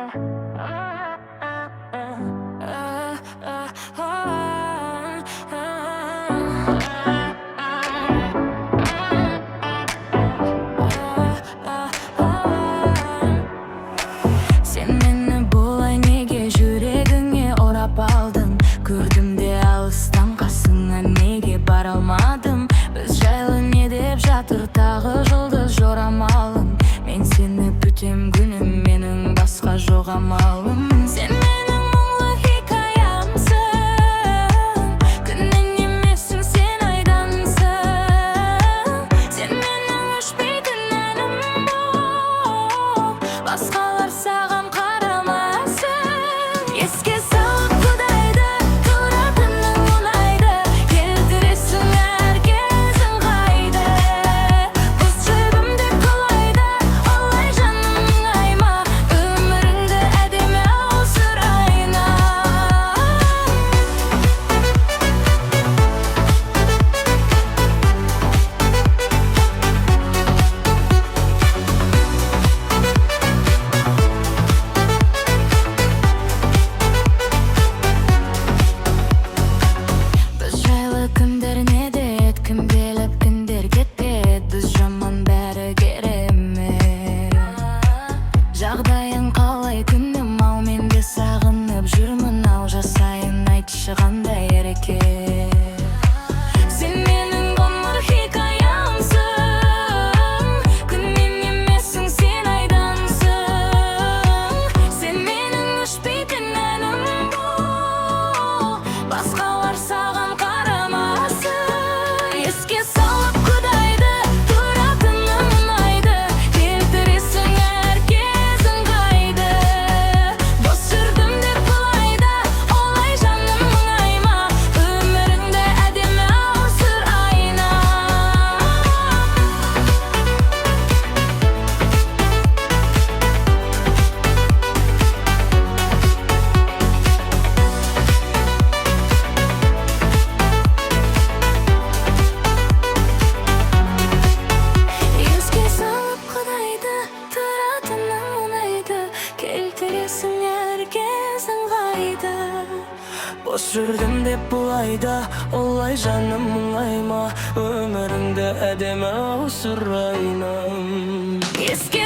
Sen meni bulay nege жүрегіңе орап алдың? Көрдім де алыстан, қасыңа неге бара алмадым? Біз жайлы не деп жатыр тағы жұлдыз жорамалың? Мен сені күтем күнім, менің басқа жоқ амалым. Сен менің мұңлы хикаямсың, күннен емессің, сен айдансың. Сен менің өшпейтін әнім бол, басқалар саған қарамасын. Еске салып құдайды, тұратының ұнайды, келтіресің әр кез ыңғайды. Бос жүрдім деп құлайды, олай жаным мұңайма, өміріңді әдемі ау сұрайна. Біз жайлы күндер не дед, кім беліп күндер кетпед, біз жаман бәрі керемет. Жағдайың қалай күнім ау, мен де сағынып жүрмін ау, жасайын айтшы қандай әрекет. Сен менің ғұмыр хикаямсың, күннен емессің, сен айдансың. Сен менің өшпейтін әнім бол, басқалар саған қарамасын. Еске салып құдайды, тұратының ұнайды, келтіресің әр кез ыңғайды. Бос жүрдім деп құлайды, олай жаным мұңайма, өміріңді әдемі ау сұрайна. Еске салып құдайды, тұратының ұнайды, келтіресің әр кез ыңғайды. Бос жүрдім деп бұлайда, олай жаным мұңайма, өміріңді әдемі ау сұрайна. Еске